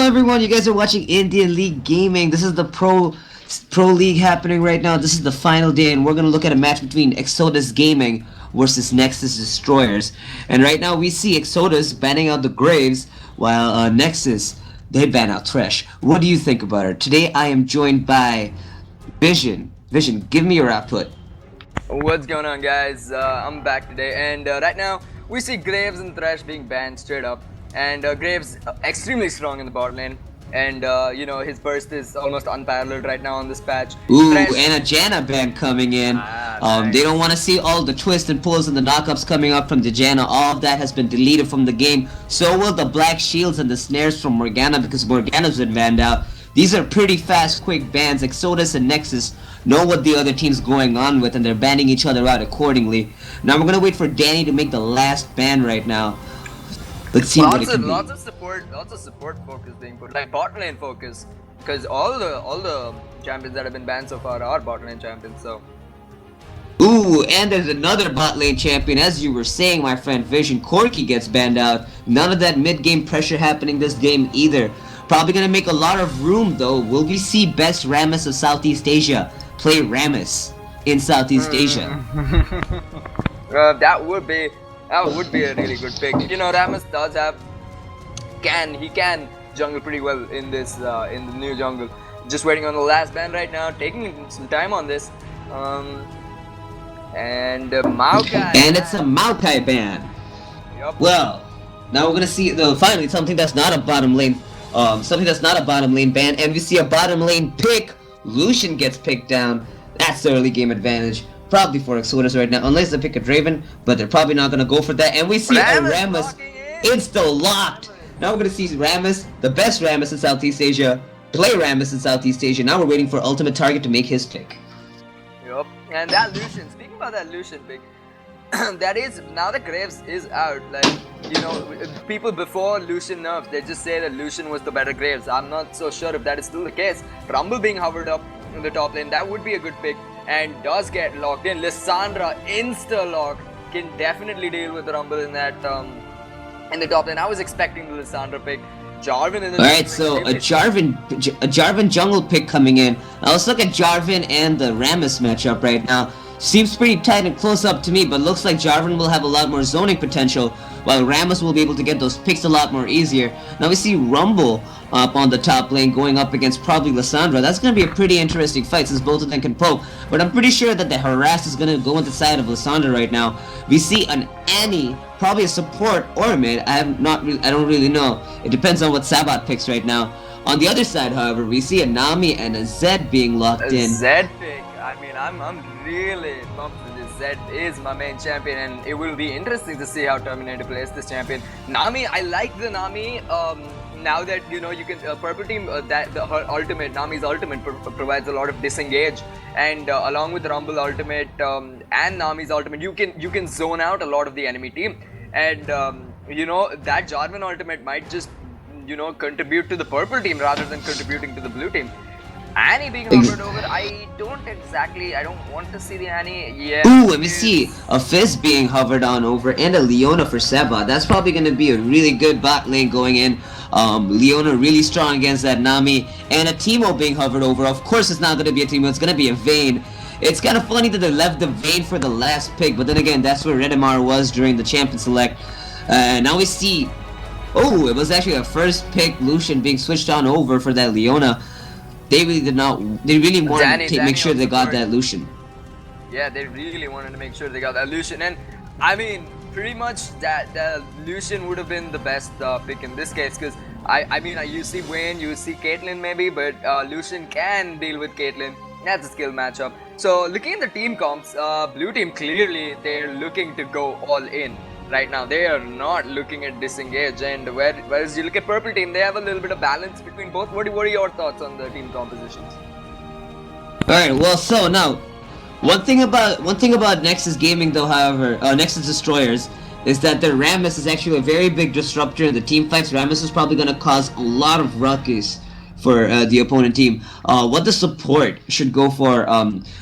everyone, you guys are watching Indian League Gaming. This is the Pro League happening right now. This is the final day, and we're gonna look at a match between Exodus Gaming versus Nexus Destroyers. And right now we see Exodus banning out the Graves, while Nexus they ban out Thresh. What do you think about it? Today I am joined by Vision. Vision, give me your output. What's going on, guys? I'm back today, and right now we see Graves and Thresh being banned straight up, and Graves extremely strong in the bot lane, and his burst is almost unparalleled right now on this patch. Ooh, Thresh, and a Janna ban coming in. nice. They don't want to see all the twists and pulls and the knockups coming up from the Janna. All of that has been deleted from the game. So will the black shields and the snares from Morgana, because Morgana's been banned out. These are pretty fast, quick bans. Exodus and Nexus know what the other team's going on with, and they're banning each other out accordingly. Now we're gonna wait for Danny to make the last ban right now. Let's see what it can be. Lots of support focus being put, like bot lane focus, because all the champions that have been banned so far are bot lane champions. So. Ooh, and there's another bot lane champion, as you were saying, my friend Vision. Corki gets banned out. None of that mid-game pressure happening this game either. Probably gonna make a lot of room though. Will we see best Rammus of Southeast Asia play Rammus in Southeast Asia? That would be a really good pick. You know, Rammus does have he can jungle pretty well in this in the new jungle. Just waiting on the last ban right now, taking some time on this. And Maokai. And it's a Maokai ban. Yep. Well, now we're gonna see finally something that's not a bottom lane. Ban, and we see a bottom lane pick. Lucian gets picked down. That's the early game advantage, probably for Exodus right now, unless they pick a Draven, but they're probably not gonna go for that. And we see a Rammus insta-locked. Now we're gonna see Rammus, the best Rammus in Southeast Asia, play Rammus in Southeast Asia. Now we're waiting for Ultimate Target to make his pick. Yup, and that Lucian, speaking about that Lucian pick, that is, now that Graves is out, like, you know, people before Lucian nerfs, they just say that Lucian was the better Graves. I'm not so sure if that is still the case. Rumble being hovered up in the top lane, that would be a good pick, and does get locked in. Lissandra insta-lock can definitely deal with Rumble in that, in the top lane. I was expecting the Lissandra pick. Jarvan in the Alright, so a Jarvan jungle pick coming in. Now let's look at Jarvan and the Rammus matchup right now. Seems pretty tight and close up to me, but looks like Jarvan will have a lot more zoning potential, while Rammus will be able to get those picks a lot more easier. Now we see Rumble up on the top lane going up against probably Lissandra. That's going to be a pretty interesting fight since both of them can poke, but I'm pretty sure that the harass is going to go on the side of Lissandra right now. We see an Annie, probably a support or a mid. I don't really know. It depends on what Sabat picks right now. On the other side, however, we see a Nami and a Zed being locked in. Zed pick. I mean, I'm really pumped with this. Zed is my main champion, and it will be interesting to see how Terminator plays this champion. Nami, I like the Nami. Now that you know you can purple team her ultimate, Nami's ultimate provides a lot of disengage, and along with the Rumble ultimate and Nami's ultimate, you can zone out a lot of the enemy team, and that Jarvan ultimate might just contribute to the purple team rather than contributing to the blue team. Annie being hovered over, I don't want to see the Annie. Yeah. Ooh, let me see. A Fizz being hovered on over and a Leona for Seba. That's probably going to be a really good bot lane going in. Leona really strong against that Nami. And a Teemo being hovered over. Of course it's not going to be a Teemo, it's going to be a Vayne. It's kind of funny that they left the Vayne for the last pick, but then again, that's where Redemar was during the Champion Select. Now we see... Oh, it was actually a first pick Lucian being switched on over for that Leona. They really did not. They really wanted to make sure they got that Lucian. Yeah, they really wanted to make sure they got that Lucian, and I mean, pretty much that Lucian would have been the best pick in this case, because I mean, you see Vayne, you see Caitlyn maybe, but Lucian can deal with Caitlyn. That's a skill matchup. So looking at the team comps, blue team clearly they're looking to go all in. Right now, they are not looking at disengage, and whereas you look at purple team, they have a little bit of balance between both. What are your thoughts on the team compositions? All right, well, so now one thing about Nexus Gaming though, however, Nexus Destroyers, is that their Rammus is actually a very big disruptor in the team fights. Rammus is probably going to cause a lot of ruckus for the opponent team. What the support should go for,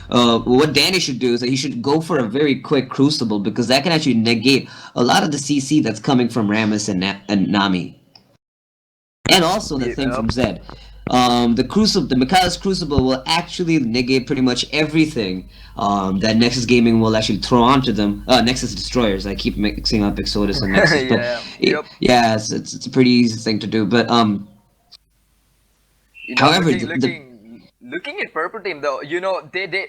what Danny should do is that he should go for a very quick Crucible, because that can actually negate a lot of the CC that's coming from Rammus and Nami. And also the thing Yep. from Zed. The Mikhail's Crucible will actually negate pretty much everything that Nexus Gaming will actually throw onto them. Nexus Destroyers. I keep mixing up Exodus and Nexus, but Yeah. Yep. yeah, it's a pretty easy thing to do. But You know, however, looking at purple team though, you know, they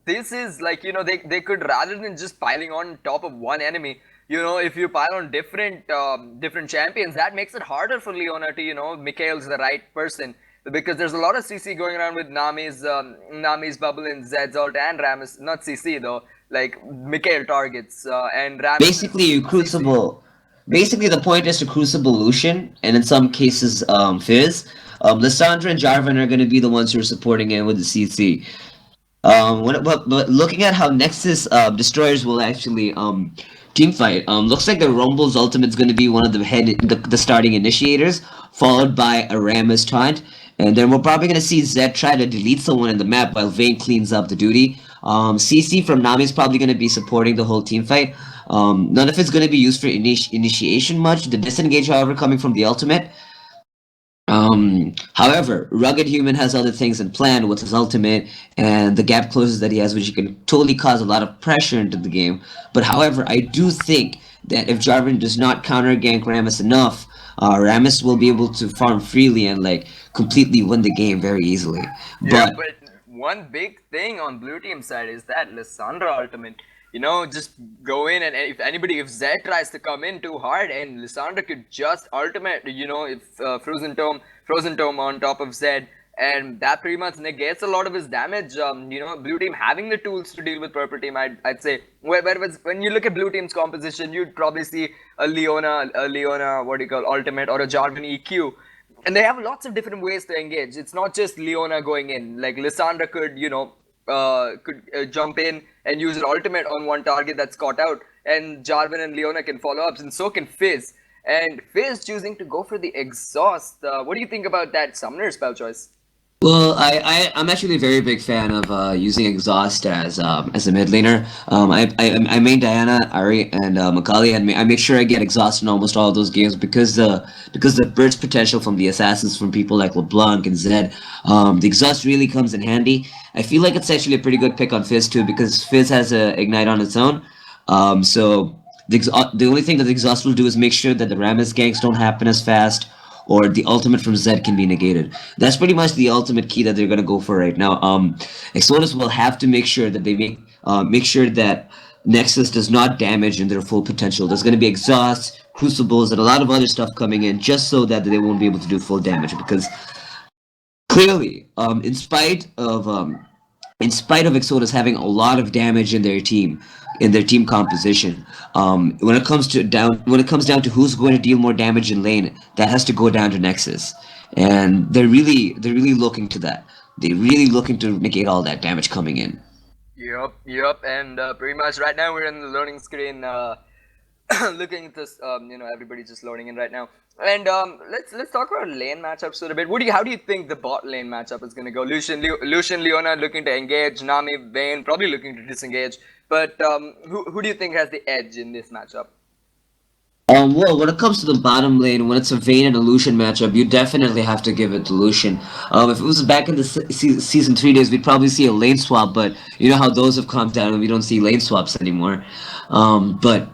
this is like, you know, they could, rather than just piling on top of one enemy, you know, if you pile on different champions, that makes it harder for Leona to, you know, Mikhail's the right person, because there's a lot of CC going around with Nami's bubble and Zed's ult and Rammus, not CC though, like Mikhail targets, and Rammus basically is you CC. Crucible. Basically, the point is to Crucible Lucian, and in some cases, Fizz. Lissandra and Jarvan are going to be the ones who are supporting it with the CC. But looking at how Nexus destroyers will actually team fight, looks like the Rumble's ultimate is going to be one of the starting initiators, followed by a Rammus taunt, and then we're probably going to see Zed try to delete someone in the map while Vayne cleans up the duty. CC from Nami is probably going to be supporting the whole team fight. None of it's going to be used for initiation much. The disengage, however, coming from the ultimate. However, Rugged Human has other things in plan with his ultimate and the gap closes that he has, which can totally cause a lot of pressure into the game. But however, I do think that if Jarvan does not counter gank Rammus enough, Rammus will be able to farm freely and like completely win the game very easily. Yeah, But but one big thing on blue team side is that Lissandra ultimate. You know, just go in, and if Zed tries to come in too hard, and Lissandra could just ultimate, you know, if Frozen Tome on top of Zed, and that pretty much negates a lot of his damage. You know, blue team having the tools to deal with purple team, I'd say. Whereas when you look at blue team's composition, you'd probably see a Leona, what do you call, ultimate, or a Jarvan EQ, and they have lots of different ways to engage. It's not just Leona going in. Like Lissandra could, you know, jump in and use her ultimate on one target that's caught out, and Jarvan and Leona can follow ups, and so can Fizz. And Fizz choosing to go for the exhaust. What do you think about that summoner spell choice? well, I'm actually a very big fan of using exhaust as a mid laner. I main Diana, Ari, and Macaulay, and I make sure I get exhaust in almost all of those games because the burst potential from the assassins from people like LeBlanc and Zed, the exhaust really comes in handy. I feel like it's actually a pretty good pick on Fizz too because Fizz has a ignite on its own. So the only thing that the exhaust will do is make sure that the Rammus ganks don't happen as fast or the ultimate from Zed can be negated. That's pretty much the ultimate key that they're gonna go for right now. Exodus will have to make sure that they make sure that Nexus does not damage in their full potential. There's gonna be exhausts, crucibles, and a lot of other stuff coming in just so that they won't be able to do full damage because clearly, in spite of Exodus having a lot of damage in their team composition, when it comes down to who's going to deal more damage in lane, that has to go down to Nexus, and they're really looking to that. They're really looking to negate all that damage coming in. Yep. And pretty much right now we're in the loading screen. Looking at this, you know, everybody's just loading in right now. And let's talk about lane matchups a little bit. How do you think the bot lane matchup is going to go? Lucian, Leona looking to engage, Nami, Vayne probably looking to disengage. But who do you think has the edge in this matchup? Well, when it comes to the bottom lane, when it's a Vayne and a Lucian matchup, you definitely have to give it to Lucian. If it was back in the season 3 days, we'd probably see a lane swap, but you know how those have calmed down and we don't see lane swaps anymore. But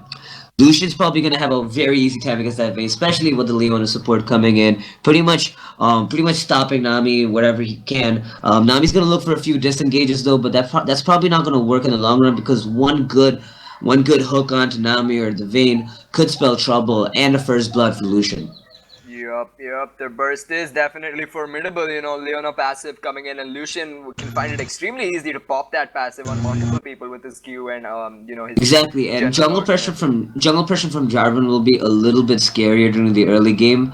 Lucian's probably gonna have a very easy time against that Vayne, especially with the Leona support coming in, pretty much stopping Nami wherever he can. Nami's gonna look for a few disengages though, but that's probably not gonna work in the long run because one good hook onto Nami or the Vayne could spell trouble and a first blood for Lucian. Yep. The burst is definitely formidable. You know, Leona passive coming in, and Lucian can find it extremely easy to pop that passive on multiple people with his Q and you know, his Exactly, and general ultimate. jungle pressure from Jarvan will be a little bit scarier during the early game,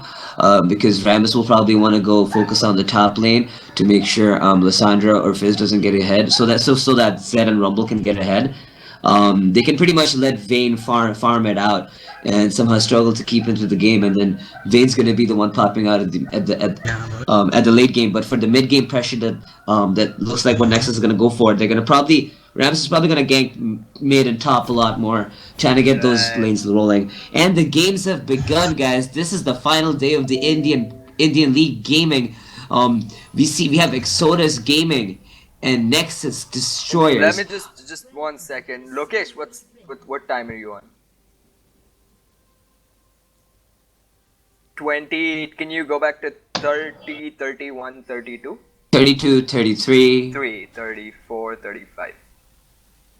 because Rammus will probably want to go focus on the top lane to make sure Lissandra or Fizz doesn't get ahead, so that Zed and Rumble can get ahead. They can pretty much let Vayne farm it out and somehow struggle to keep into the game, and then Vayne's gonna be the one popping out at the late game. But for the mid game pressure that looks like what Nexus is gonna go for, they're gonna probably Rams is probably gonna gank mid and top a lot more, trying to get those Right. lanes rolling. And the games have begun, guys. This is the final day of the Indian Indian League Gaming. We have Exodus Gaming and Nexus Let Destroyers. me just 1 second. Lokesh, what time are you on? 20. Can you go back to 30, 31, 32? 32, 33. 3, 34, 35.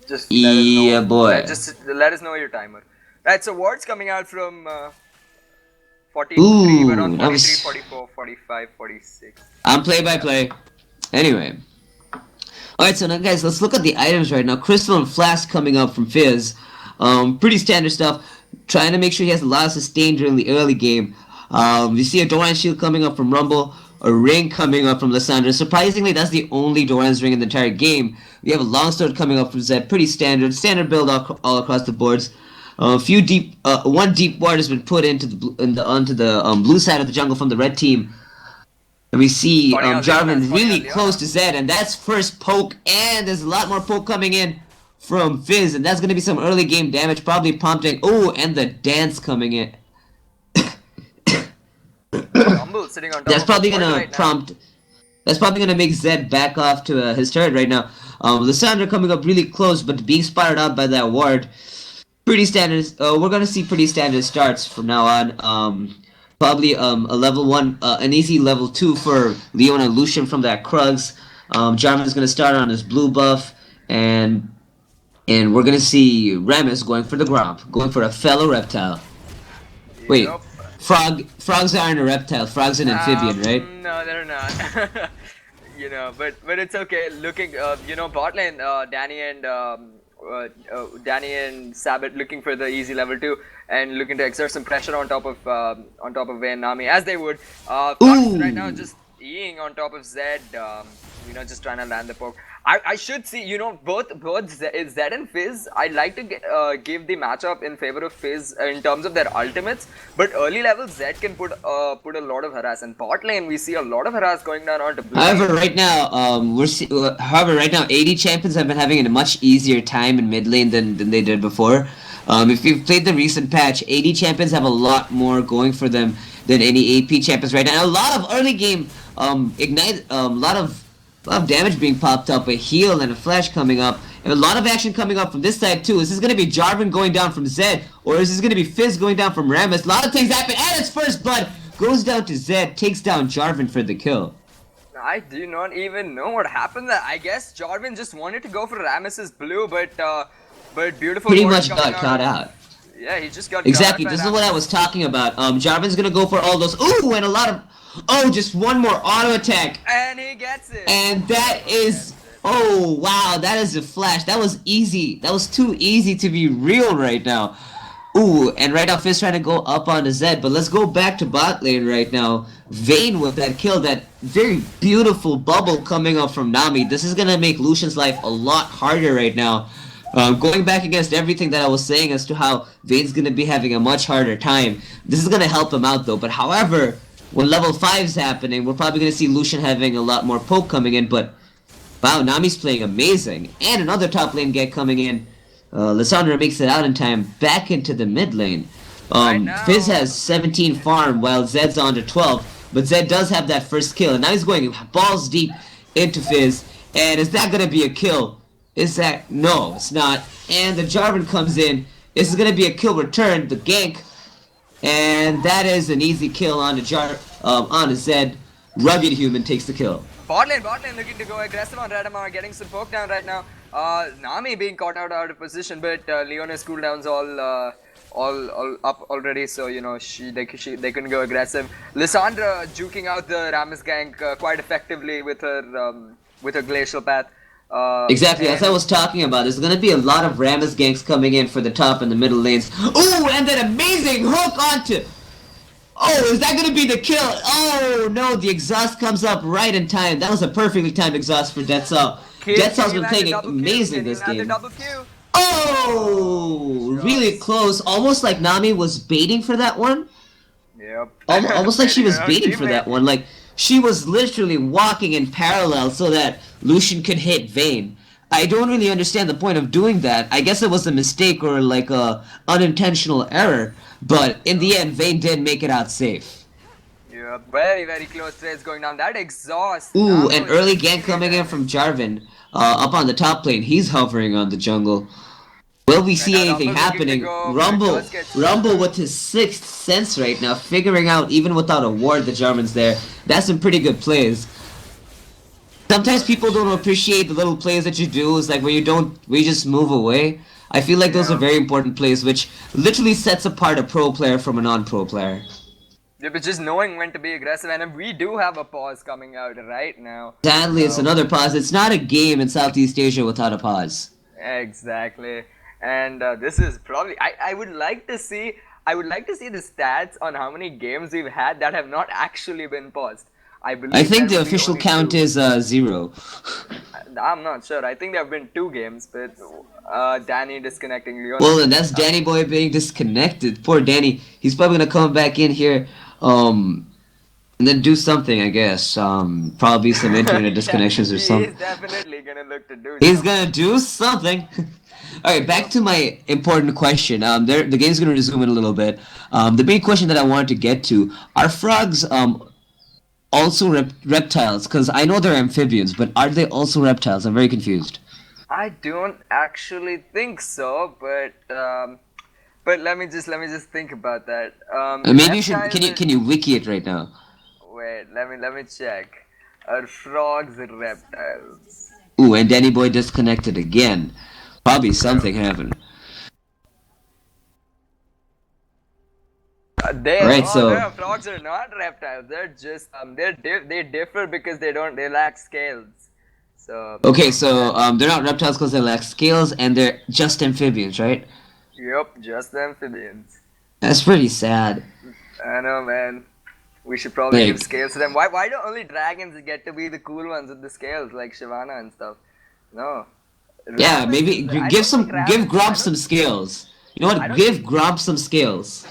Just let us Yeah, know. boy. Let us know your timer. Right, so words coming out from 43. We're on Ooh, 43, that was. 44, 45, 46. I'm play by play. Anyway. Alright, so now guys, let's look at the items right now. Crystal and Flask coming up from Fizz. Pretty standard stuff. Trying to make sure he has a lot of sustain during the early game. We see a Doran Shield coming up from Rumble. A ring coming up from Lissandra. Surprisingly, that's the only Doran's ring in the entire game. We have a Longsword coming up from Zed. Pretty standard. Standard build all across the boards. One deep ward has been put onto the blue side of the jungle from the red team. And we see Jarvan really close to Zed, and that's first poke, and there's a lot more poke coming in from Fizz, and that's going to be some early game damage, probably prompting, oh, and the dance coming in. Rumble sitting on top That's probably of the going board to right now. prompt, that's probably going to make Zed back off to his turret right now. Lissandra coming up really close, but being spotted out by that ward. Pretty standard, we're going to see pretty standard starts from now on. Probably a level 1, an easy level 2 for Leon and Lucian from that Krugs. Jarvan is going to start on his blue buff, and we're going to see Rammus going for the Gromp, going for a fellow reptile. Wait, Yup. frogs aren't a reptile, frogs an amphibian, right? No, they're not. But it's okay. Looking, bot lane, Danny and Sabbath looking for the easy level 2 and looking to exert some pressure on top of Vayne Nami, as they would. Fox right now just Eing on top of Zed, just trying to land the poke. I should see, both Zed and Fizz. I'd like to give the matchup in favor of Fizz in terms of their ultimates, but early level Zed can put a lot of harass. And bot lane we see a lot of harass going down onto blue. However, right now, AD champions have been having a much easier time in mid lane than they did before. If you've played the recent patch, AD champions have a lot more going for them than any AP champions right now. And a lot of early game ignite, a lot of damage being popped up, a heal and a flash coming up, and a lot of action coming up from this side too. Is this going to be Jarvan going down from Zed, or is this going to be Fizz going down from Rammus? A lot of things happen, and it's first blood goes down to Zed, takes down Jarvan for the kill. I do not even know what happened there. I guess Jarvan just wanted to go for Rammus's blue, but beautiful. Pretty much got caught out. Yeah, he just got exactly. This is what I was talking about. Jarvan's gonna go for all those. Ooh, and a lot of. Oh, just one more auto attack. And he gets it. And that is. Oh wow, that is a flash. That was easy. That was too easy to be real right now. Ooh, and right now Fizz trying to go up on the Zed, but let's go back to bot lane right now. Vayne with that kill, that very beautiful bubble coming up from Nami. This is gonna make Lucian's life a lot harder right now. Going back against everything that I was saying as to how Vayne's gonna be having a much harder time. This is gonna help him out though, but however, when level 5's happening, we're probably gonna see Lucian having a lot more poke coming in, but wow, Nami's playing amazing. And another top lane get coming in. Lissandra makes it out in time, back into the mid lane. Fizz has 17 farm while Zed's on to 12, but Zed does have that first kill, and now he's going balls deep into Fizz. And is that gonna be a kill? Is that no? It's not. And the Jarvan comes in. This is gonna be a kill return, the gank, and that is an easy kill on the Zed. Rugged Human takes the kill. Bot lane looking to go aggressive on Radamar, getting some poke down right now. Nami being caught out of position, but Leona's cooldown's all up already, so they couldn't go aggressive. Lissandra juking out the Rammus gank quite effectively with her glacial path. Exactly, as I was talking about, there's gonna be a lot of Rammus ganks coming in for the top and the middle lanes. Ooh, and that amazing hook onto. Oh, is that gonna be the kill? Oh no, the exhaust comes up right in time. That was a perfectly timed exhaust for Deadsall. Deadsall's been playing amazing this game. Oh, really close. Almost like Nami was baiting for that one. Yep. Almost like she was baiting for that one. Like she was literally walking in parallel so that Lucian could hit Vayne. I don't really understand the point of doing that. I guess it was a mistake or like a unintentional error. But in the end, Vayne did make it out safe. Yeah, very, very close trades going down. That exhaust. Ooh, an Namo is early doing gank really coming in damage. from Jarvan. Up on the top lane. He's hovering on the jungle. Will we And see now anything Rumble looking to happening? go, but it Rumble, does get Rumble stunned. with his sixth sense right now, figuring out even without a ward the Jarvan's there. That's some pretty good plays. Sometimes Oh people don't shit. appreciate the little plays that you do. It's like where you just move away. I feel like those are Yeah. very important plays, which literally sets apart a pro player from a non-pro player. Yeah, but just knowing when to be aggressive, and we do have a pause coming out right now. Sadly, it's So another pause. It's not a game in Southeast Asia without a pause. exactly, and this is probably I would like to see the stats on how many games we've had that have not actually been paused. I I believe think there the would be official only count two. is 0. I'm not sure. I think there have been two games, but Danny disconnecting Leona Well, and from that's top. Danny Boy being disconnected. Poor Danny. He's probably gonna come back in here, and then do something. I guess. Probably some internet Yeah, disconnections or he something. is definitely gonna look to do He's something. gonna do something. All right, back Yep. to my important question. The game's gonna resume in a little bit. The main question that I wanted to get to are frogs also reptiles? Because I know they're amphibians, but are they also reptiles? I'm very confused. I don't actually think so, but let me just think about that. Maybe you should. Reptiles are, Can you wiki it right now? wait, let me check. Are frogs reptiles? Ooh, and Danny Boy disconnected again. Probably Yeah. something happened. They Alright, oh so no, frogs are not reptiles. They're just they differ because they lack scales. So okay, so that they're not reptiles because they lack scales, and they're just amphibians, right? yep, just amphibians. That's pretty sad. I know, man. We should probably give Like, scales to them. Why do only dragons get to be the cool ones with the scales like Shyvana and stuff? No. yeah, maybe Ramesses, I give don't think some, give Ramesses, Gromp some scales. You know I what? don't Give think, Gromp some scales.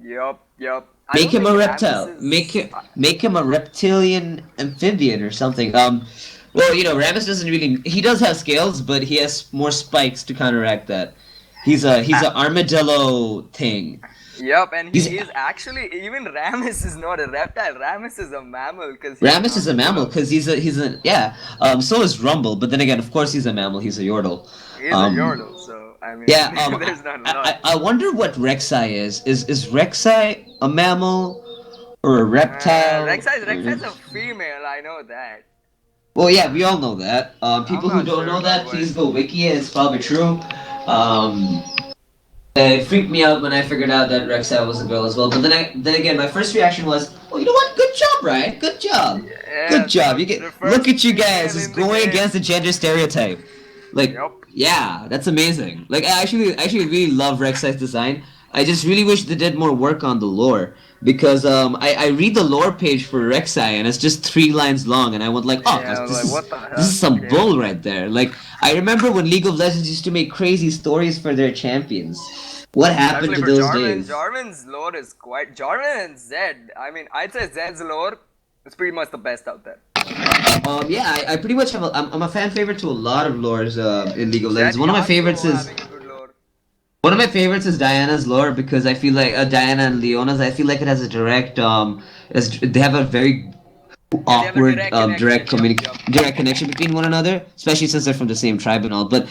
yup. I Make don't him think a reptile. Ramesses, Make him a reptilian amphibian or something. Well, you know, Ramus doesn't really. He does have scales, but he has more spikes to counteract that. He's uh, a armadillo thing. yup, and He's he is actually, even Ramus is not a reptile. Ramus is a mammal because he's an Ramus is a mammal armadillo. because he's a yeah. So is Rumble, but then again, of course, he's a mammal. He's a yordle. He's a Um, yordle, so, I mean, yeah. there's not a lot. I wonder what Rek'Sai is. Is Rek'Sai a mammal or a reptile? Rek'Sai's a female, I know that. Well, yeah, we all know that. I'm People who not don't sure know about that, what. please go wiki it. It's probably true. Um, it freaked me out when I figured out that Rek'Sai was a girl as well. But then again, my first reaction was, "Oh, you know what? Good job, Ryan. Good job. Yeah, Good job. the, You get the look first at you guys female just in the going game. against the gender stereotype. Like, Yup. yeah, that's amazing. Like, I actually really love Rek'Sai's design. I just really wish they did more work on the lore because I read the lore page for Rek'Sai and it's just 3 lines long and I went like, oh, Yeah, I was like, what the this hell? is some Okay. bull right there. Like, I remember when League of Legends used to make crazy stories for their champions. What happened Exactly to for those Jarvan. days? Jarvan's lore is quite. Jarvan and Zed. I mean, I'd say Zed's lore is pretty much the best out there. Yeah, I pretty much have I'm a fan favorite to a lot of lores in League of Legends. Zed One of my favorites also is having a good lore. Diana's lore because I feel like Diana and Leona's. I feel like it has a direct they have a very Yeah, they have a awkward direct connection. Yup. direct connection between one another, especially since they're from the same tribe and all. But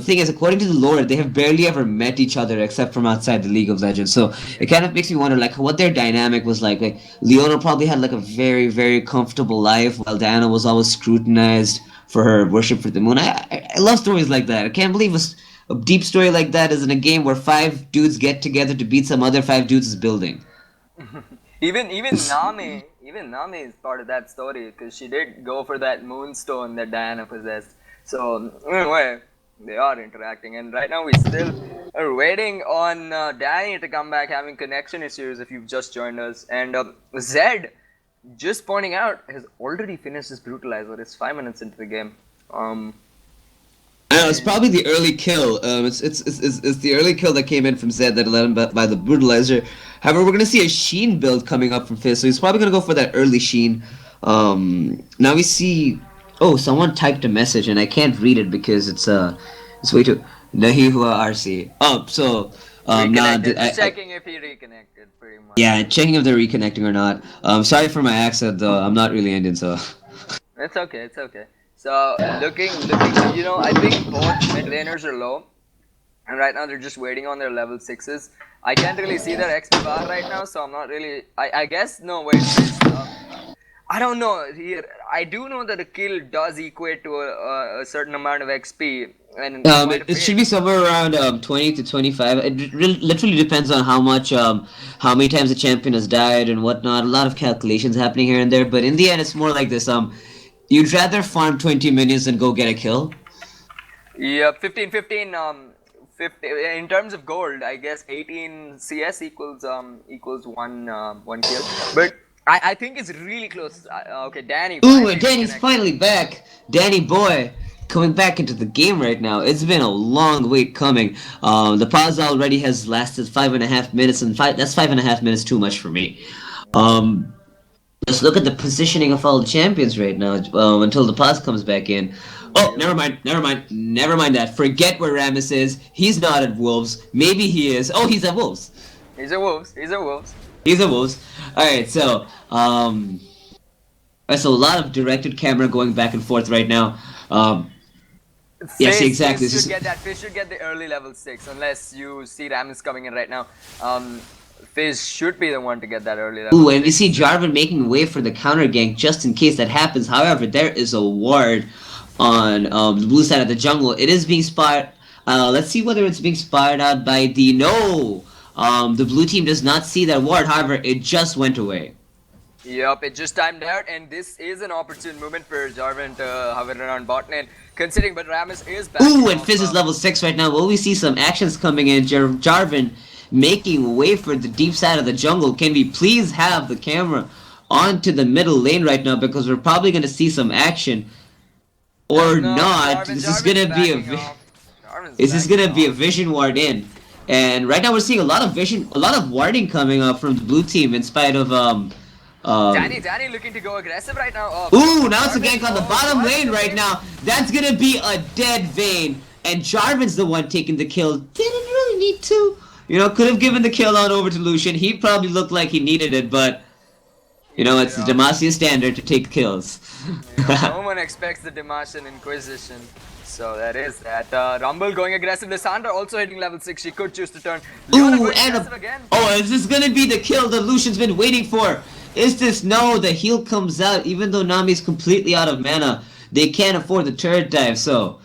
thing is, according to the lore, they have barely ever met each other except from outside the League of Legends. So it kind of makes me wonder, like, what their dynamic was like. Like Leona probably had like a very comfortable life, while Diana was always scrutinized for her worship for the moon. I love stories like that. I can't believe a deep story like that is in a game where 5 dudes get together to beat some other 5 dudes' building. Even Nami is part of that story because she did go for that moonstone that Diana possessed. So anyway, they are interacting, and right now we still are waiting on Danny to come back, having connection issues. If you've just joined us, and Zed, just pointing out, has already finished his brutalizer. It's 5 minutes into the game. I know, it's probably the early kill. It's the early kill that came in from Zed that led him by the brutalizer. However, we're gonna see a Sheen build coming up from Fizz, so he's probably gonna go for that early Sheen. Now we see. Oh, someone typed a message and I can't read it because it's way too Nahihua RC. So Nah, Reconnected. Just checking if he reconnected, pretty much. yeah, checking if they're reconnecting or not. Sorry for my accent, though. I'm not really Indian, so. It's okay. It's okay. So looking. I think both mid laners are low, and right now they're just waiting on their level sixes. I can't really see their XP bar right now, so I'm not really. I guess no. Wait. I don't know. Here, I do know that a kill does equate to a certain amount of XP, and It should be somewhere around 20 to 25. Literally depends on how much how many times the champion has died and whatnot. A lot of calculations happening here and there, but in the end, it's more like this. You'd rather farm 20 minions than go get a kill. Yeah, 15, 15, 50, in terms of gold, I guess 18 CS equals one kill. But I think it's really close. Okay, Danny. Ooh, and Danny's finally back. Danny boy, coming back into the game right now. It's been a long wait coming. The pause already has lasted 5.5 minutes, and that's 5.5 minutes too much for me. Just look at the positioning of all the champions right now until the pause comes back in. Oh, never mind that. Forget where Rammus is. He's not at Wolves. Maybe he is. Oh, he's at Wolves. He's at Wolves. He's at Wolves. Alright, so, there's a lot of directed camera going back and forth right now. Yes, exactly. Fizz should get the early level 6, unless you see Rammus coming in right now. Fizz should be the one to get that early level 6. Ooh, and we see Jarvan making way for the counter gank just in case that happens. However, there is a ward on the blue side of the jungle. It is being spied. Let's see whether it's being spied out by the... No! The blue team does not see that ward, however, it just went away. Yup, it just timed out, and this is an opportune moment for Jarvan to hover around bot lane, considering, but Rammus is back. Ooh, and Fizz is level 6 right now. Will we see some actions coming in? Jarvan making way for the deep side of the jungle. Can we please have the camera onto the middle lane right now, because we're probably going to see some action. Or not. This is going to be a vision ward in. And right now we're seeing a lot of warding coming up from the blue team in spite of Danny looking to go aggressive right now. Ooh, now it's a gank on the bottom lane right now. That's gonna be a dead Vayne. And Jarvan's the one taking the kill. Didn't really need to. You know, could have given the kill on over to Lucian. He probably looked like he needed it, but you know, it's the Demacia standard to take kills. No one expects the Demacian Inquisition. So that is that. Rumble going aggressive. Lissandra also hitting level 6. She could choose to turn. Ooh, and is this gonna be the kill that Lucian's been waiting for? Is this? No, the heal comes out even though Nami's completely out of mana. They can't afford the turret dive, so...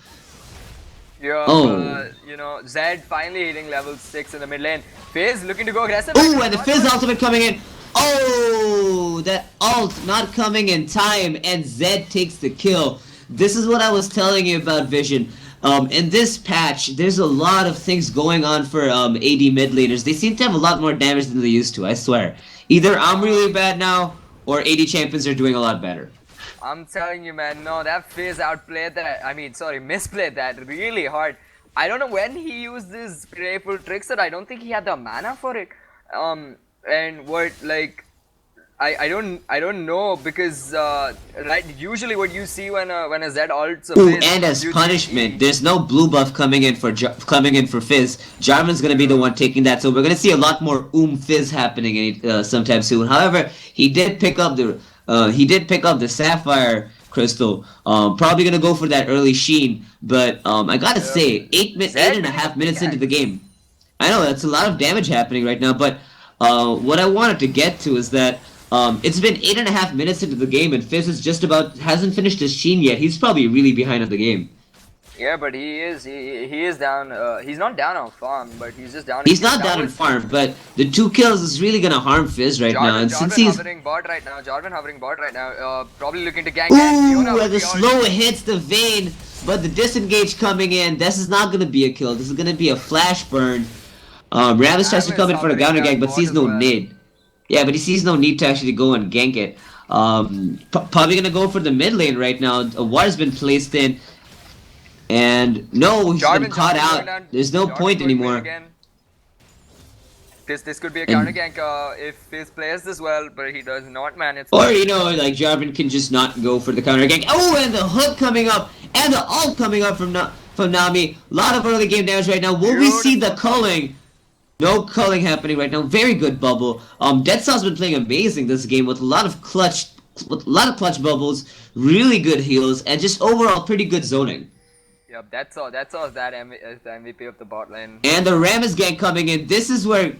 Yeah, you know, Zed finally hitting level 6 in the mid lane. Fizz looking to go aggressive. Ooh, and the Fizz ultimate coming in. Oh, that ult not coming in time, and Zed takes the kill. This is what I was telling you about Vision. In this patch, there's a lot of things going on for AD mid laners. They seem to have a lot more damage than they used to, I swear. Either I'm really bad now, or AD champions are doing a lot better. I'm telling you, man, no, that Fizz outplayed that, misplayed that really hard. I don't know when he used this playful tricks that I don't think he had the mana for it. And what, like, I don't know, because right, usually what you see when a Zed ults a Fizz, and as punishment, there's no blue buff coming in for Fizz. Jarvan's gonna be the one taking that, so we're gonna see a lot more Fizz happening sometime soon. However, he did pick up the Sapphire Crystal. Probably gonna go for that early Sheen, but I gotta say, 8.5 minutes into the game. I know that's a lot of damage happening right now, but what I wanted to get to is that it's been 8.5 minutes into the game, and Fizz is hasn't finished his Sheen yet. He's probably really behind on the game. Yeah, but he is down. He's not down on farm, but he's just down. He's not down on farm, but the 2 kills is really gonna harm Fizz right now. And since he's hovering bot right now, probably looking to gank. Ooh, the slow hits the Vayne, but the disengage coming in. This is not gonna be a kill. This is gonna be a flash burn. Rammus tries to come in for the counter gank, but sees no need. Yeah, but he sees no need to actually go and gank it. Probably gonna go for the mid lane right now. A ward's been placed in. And no, he's been caught out. There's no point anymore. This could be a counter gank if Fizz plays this well, but he does not manage. Or, you know, like Jarvan can just not go for the counter gank. Oh, and the hook coming up, and the ult coming up from Nami. A lot of early game damage right now. Will we see the culling? No culling happening right now. Very good bubble. Deadsaw's been playing amazing this game with a lot of clutch bubbles, really good heals, and just overall pretty good zoning. Yep, that's all. That's all. That is the MVP of the bot lane. And the Rammus gang coming in. This is where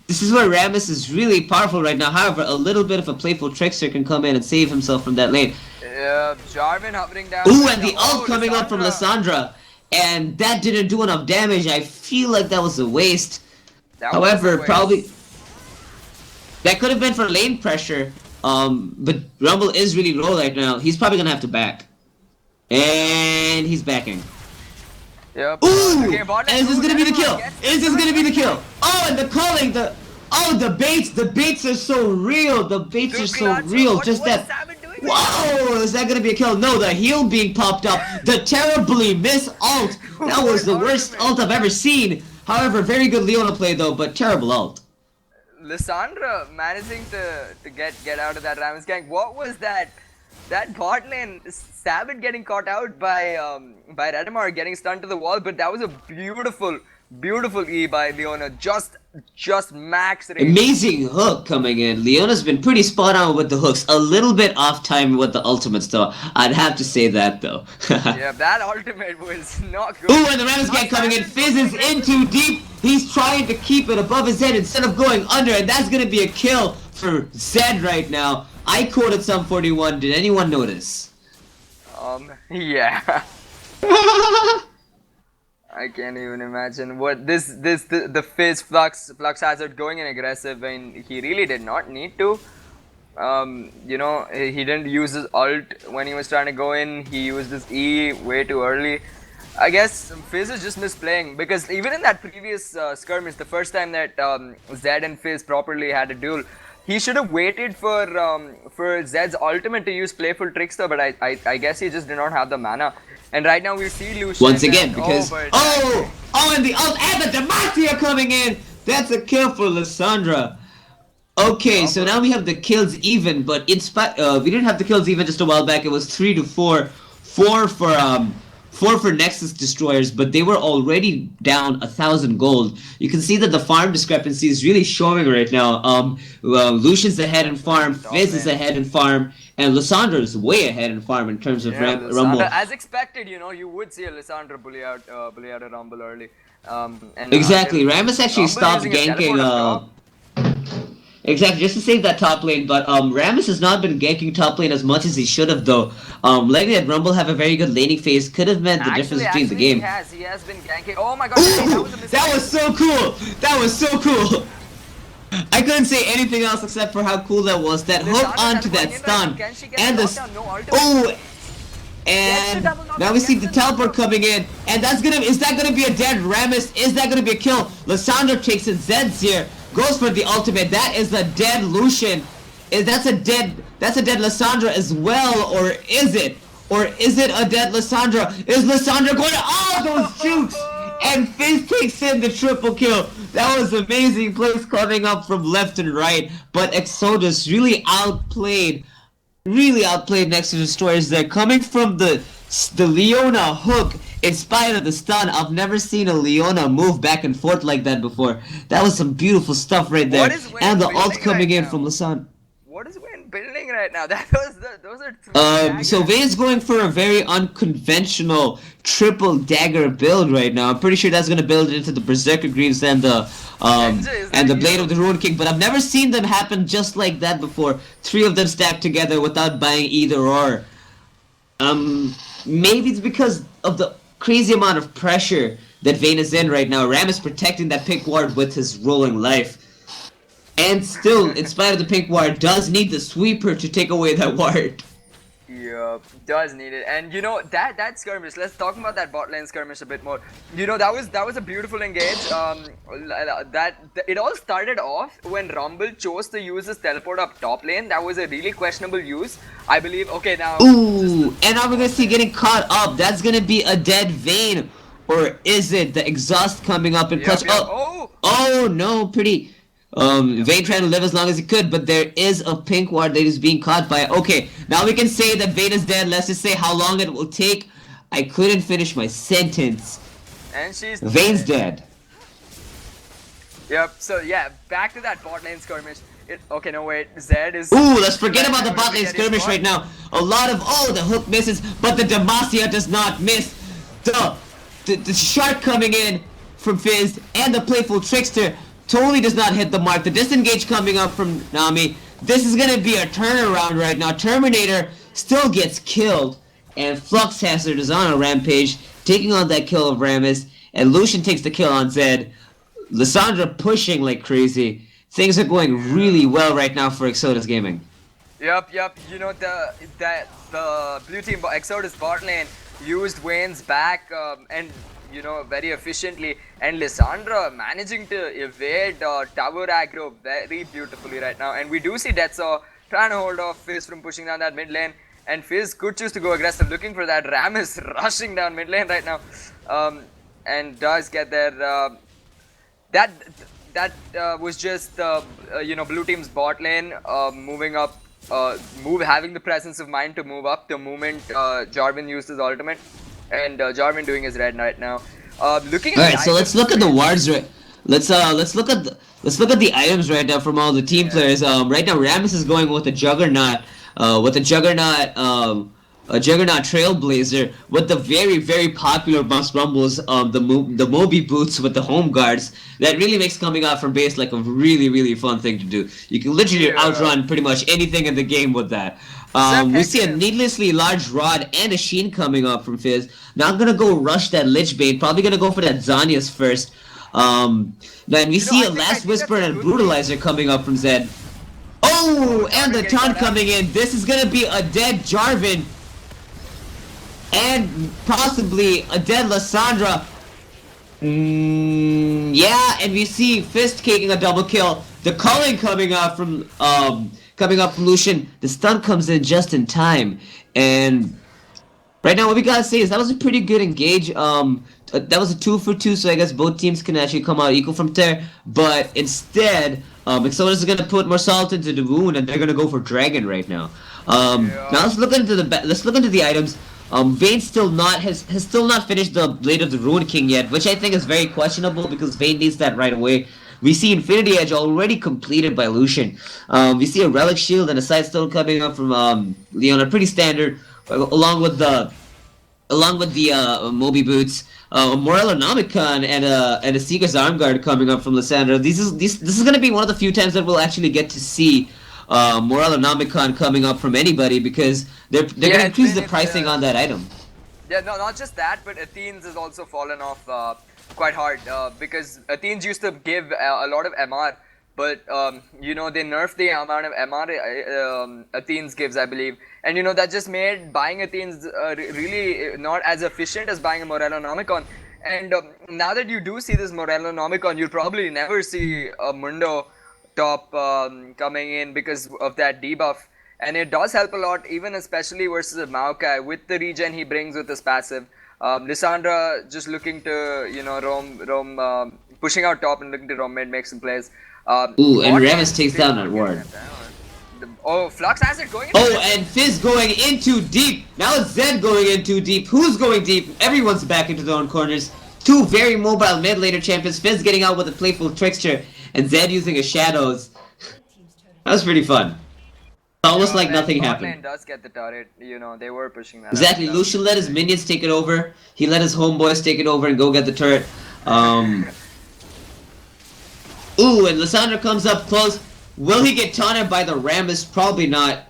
Rammus is really powerful right now. However, a little bit of a playful trickster can come in and save himself from that lane. Jarvan hovering down. Ooh, and the ult coming up from Lissandra. And that didn't do enough damage. I feel like that was a waste. However, probably that could have been for lane pressure. But Rumble is really low right now. He's probably gonna have to back. And he's backing. Yep. Ooh! Okay, and is this gonna be the kill? Is this gonna be the kill? Oh, and the calling, the baits are so real. The baits are so real. Just that. Whoa! Is that gonna be a kill? No, the heal being popped up. The terribly missed ult. That was the worst ult I've ever seen. However, very good Leona play though, but terrible ult. Lissandra managing to get out of that Rammus gang. What was that? That bot lane, Sabin getting caught out by Redemar getting stunned to the wall, but that was a beautiful E by Leona. Just max range. Amazing hook coming in. Leona's been pretty spot on with the hooks. A little bit off time with the ultimates though. I'd have to say that though. Yeah, that ultimate was not good. Ooh, and the Rammus gang coming in. Fizz is in too deep. He's trying to keep it above his head instead of going under, and that's gonna be a kill for Zed right now. I quoted some 41. Did anyone notice? Yeah. I can't even imagine what the Fizz Flux Hazard going in aggressive, and he really did not need to. You know, he didn't use his ult when he was trying to go in. He used his E way too early. I guess Fizz is just misplaying, because even in that previous skirmish, the first time that Zed and Fizz properly had a duel, he should have waited for Zed's ultimate to use playful tricks though, but I guess he just did not have the mana. And right now we see Lucian once again because and the ult and the Demacia coming in. That's a kill for Lissandra. Okay, so now we have the kills even, but in spite we didn't have the kills even just a while back. It was 3 to 4, 4 for Nexus destroyers, but they were already down 1,000 gold. You can see that the farm discrepancy is really showing right now. Lucian's ahead in farm, Fizz is ahead in farm, and Lissandra is way ahead in farm in terms of Rumble. As expected, you know, you would see a Lissandra bully out a Rumble early. Exactly, Rammus actually stopped ganking. Exactly, just to save that top lane, but Rammus has not been ganking top lane as much as he should have though. Letting that Rumble have a very good laning phase could have meant the difference between the game. He has been ganking. Oh my god, that was so cool! That was so cool! I couldn't say anything else except for how cool that was. That hook onto that stun. And the... And now we see the teleport coming in, and is that gonna be a dead Rammus? Is that gonna be a kill? Lissandra takes it, Zed's here. Goes for the ultimate. That is a dead Lucian. That's a dead Lissandra as well, or is it? Or is it a dead Lissandra? Is Lissandra going to those jukes? And Fizz takes in the triple kill. That was amazing plays coming up from left and right. But Exodus really outplayed Nexus Destroyers there. Coming from the Leona hook, in spite of the stun. I've never seen a Leona move back and forth like that before. That was some beautiful stuff right there. And the ult coming in from Lissandra. What is Wayne building right now? Those are so Vayne's going for a very unconventional triple dagger build right now. I'm pretty sure that's gonna build into the Berserker Greaves and the Blade of the Ruin King, but I've never seen them happen just like that before. 3 of them stacked together without buying either or. Maybe it's because of the crazy amount of pressure that Vayne is in right now. Ram is protecting that pink ward with his rolling life. And still, in spite of the pink ward, does need the sweeper to take away that ward. Yeah, does need it. And you know, that skirmish, let's talk about that bot lane skirmish a bit more. You know, that was a beautiful engage. It all started off when Rumble chose to use his teleport up top lane. That was a really questionable use, I believe. Okay, now... Ooh, and now we're gonna see getting caught up. That's gonna be a dead Vayne. Or is it the exhaust coming up in clutch? Oh no, pretty... Vayne trying to live as long as he could, but there is a pink ward that is being caught by... Okay, now we can say that Vayne is dead. Let's just say how long it will take. I couldn't finish my sentence. And she's Vayne's dead. Yep. So yeah, back to that bot lane skirmish. Okay, no wait. Zed is. Ooh, let's forget about the Going bot to lane get his skirmish bot. right now. A lot of, oh, the hook misses, but the Demacia does not miss. The shark coming in from Fizz and the playful trickster totally does not hit the mark. The disengage coming up from Nami. This is gonna be a turnaround right now. Terminator still gets killed, and Flux Hazard is on a rampage, taking on that kill of Rammus, and Lucian takes the kill on Zed. Lissandra pushing like crazy. Things are going really well right now for Exodus Gaming. Yep. You know the blue team Exodus bot lane used Wayne's back and very efficiently, and Lissandra managing to evade tower aggro very beautifully right now. And we do see Detso trying to hold off Fizz from pushing down that mid lane, and Fizz could choose to go aggressive, looking for that. Ram is rushing down mid lane right now, and does get there. That was just blue team's bot lane moving up, having the presence of mind to move up the moment Jarvan used his ultimate, and Jarvan doing his red right now. Looking at Alright, so let's look at the wards right. Let's look at the items right now from all the team players. Right now Rammus is going with a Juggernaut, a Juggernaut Trailblazer with the very popular Bus Rumbles, the Moby boots with the home guards. That really makes coming out from base like a really fun thing to do. You can literally outrun pretty much anything in the game with that. We see a needlessly large Rod and a Sheen coming up from Fizz. Not gonna go rush that Lich Bane, probably gonna go for that Zanias first. Then we see a Last Whisper and a Brutalizer coming up from Zed. Oh, and the taunt coming in. This is gonna be a dead Jarvan. And possibly a dead Lissandra. Yeah, and we see Fist taking a double kill. The culling coming up from Lucian. The stun comes in just in time. And right now what we gotta say is that was a pretty good engage. That was a 2 for 2, so I guess both teams can actually come out equal from there. But instead, Exodus is gonna put more salt into the wound, and they're gonna go for Dragon right now. Now let's look into the items. Vayne has still not finished the Blade of the Ruined King yet, which I think is very questionable because Vayne needs that right away. We see Infinity Edge already completed by Lucian. We see a Relic Shield and a Side Stone coming up from Leona, pretty standard, along with the Moby boots. Morellonomicon and a Seeker's Arm Guard coming up from Lissandra. This is gonna be one of the few times that we'll actually get to see Morellonomicon coming up from anybody, because they're gonna increase the pricing on that item. Yeah, no, not just that, but Athene's has also fallen off quite hard because Athene's used to give a lot of MR, but they nerfed the amount of MR Athene's gives, I believe, and that just made buying Athene's really not as efficient as buying a Morellonomicon. And now that you do see this Morellonomicon, you'll probably never see a Mundo top coming in because of that debuff, and it does help a lot, even especially versus a Maokai with the regen he brings with his passive. Lissandra just looking to roam, pushing out top and looking to roam mid, make some plays. Ooh, and Rammus takes down that ward. Oh, Flux Hazard going in. Oh, and Fizz going in too deep. Now it's Zed going in too deep. Who's going deep? Everyone's back into their own corners. Two very mobile mid laner champions. Fizz getting out with a playful trickster, and Zed using his shadows. That was pretty fun. Almost like nothing happened. Does get the turret. They were pushing that. Exactly. Lucian let his minions take it over. He let his homeboys take it over and go get the turret. Ooh, and Lissandra comes up close. Will he get taunted by the Rammus? Probably not.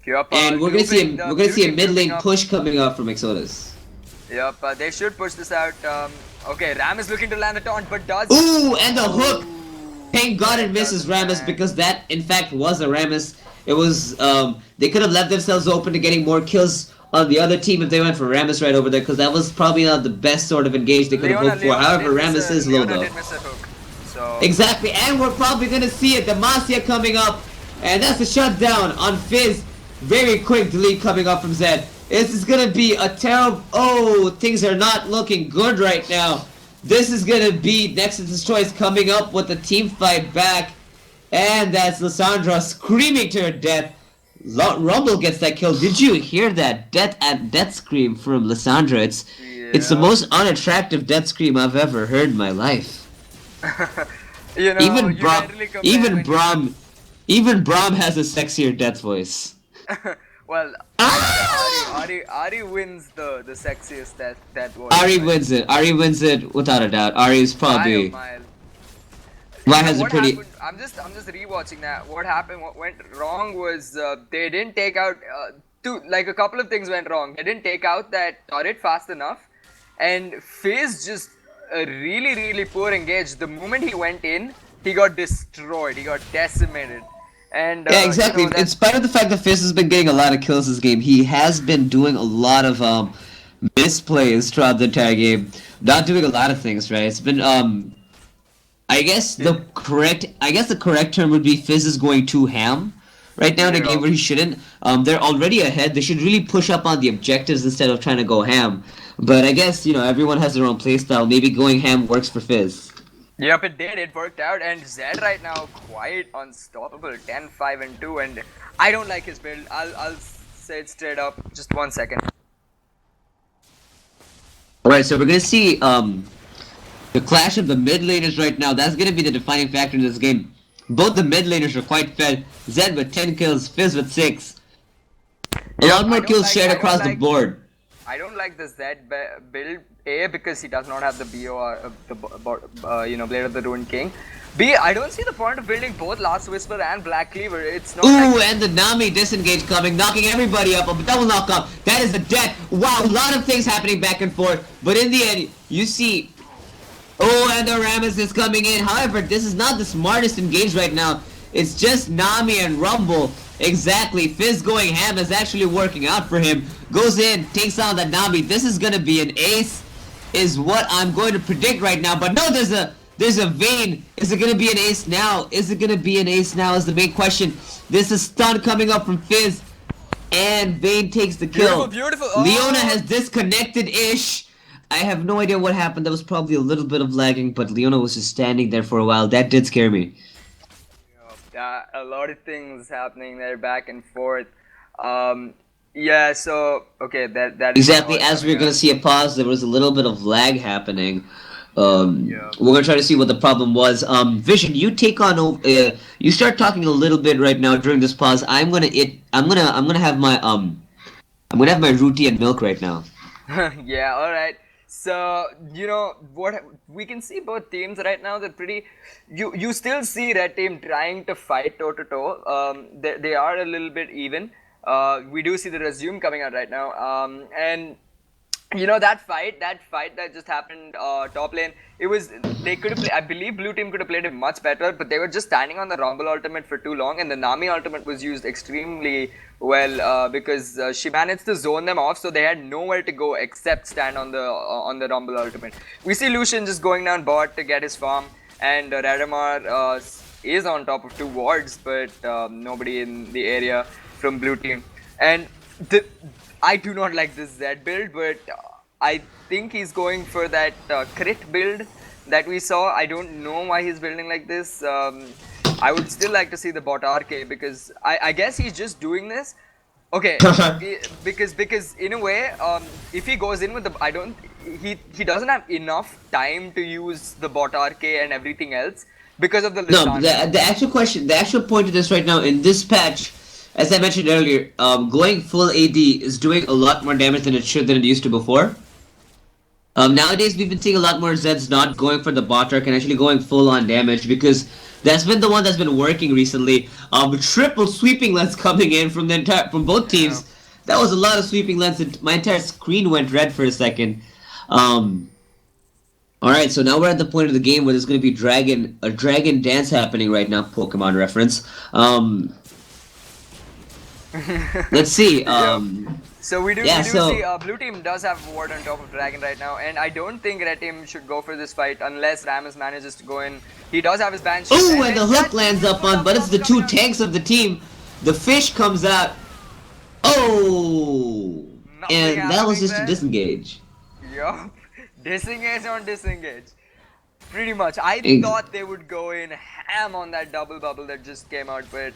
Yep, and we're gonna see a mid lane push coming up from Exodus. Yep, they should push this out. Okay, Ram is looking to land the taunt, but does. Ooh, and the hook! Thank God it misses Rammus, because that, in fact, was a Rammus. It was, they could have left themselves open to getting more kills on the other team if they went for Rammus right over there, because that was probably not the best sort of engage they could have hoped for. However, Rammus is low though. So. Exactly, and we're probably gonna see it. Demacia coming up, and that's a shutdown on Fizz. Very quick delete coming up from Zed. This is gonna be a terrible. Oh, things are not looking good right now. This is gonna be Nexus' choice coming up with the team fight back, and that's Lissandra screaming to her death. Rumble gets that kill. Did you hear that death scream from Lissandra? It's the most unattractive death scream I've ever heard in my life. You know, Even you Braum, can't really compare even when Braum, even Braum has a sexier death voice. well, I'd say Ah! Ari wins the sexiest that voice Ari by wins it. Ari wins it without a doubt. Ari is by a probably. mile. Why You know has a what pretty. happened? I'm just rewatching that. What happened? What went wrong was they didn't take out a couple of things went wrong. They didn't take out that turret fast enough, and Fizz just really poor engage. The moment he went in, he got destroyed. He got decimated, and Yeah, exactly. In that. spite of the fact that Fizz has been getting a lot of kills this game, he has been doing a lot of misplays throughout the entire game. Not doing a lot of things, right? It's been I guess the correct term would be Fizz is going too ham right now in a game Yeah. where he shouldn't. They're already ahead. They should really push up on the objectives instead of trying to go ham. But I guess, everyone has their own playstyle. Maybe going ham works for Fizz. Yep, it did. It worked out. And Zed right now quite unstoppable. 10, 5, and 2. And I don't like his build. I'll say it straight up. Just 1 second. Alright, so we're gonna see the clash of the mid laners right now. That's gonna be the defining factor in this game. Both the mid laners are quite fed. Zed with 10 kills, Fizz with 6. A Yep, lot more kills shared across the board. I don't like the Zed build. A, because he does not have the BO, Blade of the Ruined King. B, I don't see the point of building both Last Whisper and Black Cleaver. It's not Ooh, like... and the Nami disengage coming, knocking everybody up. A double knock up. That is a death. Wow, a lot of things happening back and forth. But in the end, you see... Oh, and the Rammus is coming in. However, this is not the smartest engage right now. It's just Nami and Rumble. Exactly. Fizz going ham is actually working out for him. Goes in, takes on the Nami. This is going to be an ace, is what I'm going to predict right now. But no, there's a Vayne. Is it going to be an ace now? Is it going to be an ace now is the main question. There's a stun coming up from Fizz. And Vayne takes the kill. Beautiful. Oh. Leona has disconnected-ish. I have no idea what happened. That was probably a little bit of lagging, but Leona was just standing there for a while. That did scare me. A lot of things happening there back and forth. Yeah, so okay, that is Exactly as we were gonna see a pause, there was a little bit of lag happening. We're gonna try to see what the problem was. Vision, you take on. You start talking a little bit right now during this pause. I'm gonna have my roti and milk right now. Yeah, all right. So what we can see both teams right now. They're pretty. You still see Red Team trying to fight toe to toe. They are a little bit even. We do see the resume coming out right now. And that fight that just happened top lane. They could have. I believe blue team could have played it much better, but they were just standing on the Rumble ultimate for too long, and the Nami ultimate was used extremely well because she managed to zone them off, so they had nowhere to go except stand on the Rumble ultimate. We see Lucian just going down bot to get his farm, and Radamar is on top of 2 wards, but nobody in the area from blue team. And I do not like this Zed build, but I think he's going for that crit build that we saw. I don't know why he's building like this. I would still like to see the bot RK because I guess he's just doing this. Okay, because in a way, if he goes in with the, he doesn't have enough time to use the bot RK and everything else because of the No, the actual point of this right now in this patch, as I mentioned earlier, going full AD is doing a lot more damage than it used to before. Nowadays, we've been seeing a lot more Zeds not going for the bot arc and actually going full on damage because that's been the one that's been working recently. Triple sweeping lens coming in from both teams. Yeah. That was a lot of sweeping lens. My entire screen went red for a second. Alright, so now we're at the point of the game where there's going to be a dragon dance happening right now, Pokemon reference. Let's see. So we do see blue team does have ward on top of dragon right now, and I don't think red team should go for this fight unless Rammus manages to go in. He does have his banshee. Ooh, and the hook lands up on, but it's the 2 tanks of the team. The fish comes out. Oh, and that was just a disengage. Yup, disengage on disengage. Pretty much. I thought they would go in ham on that double bubble that just came out, but.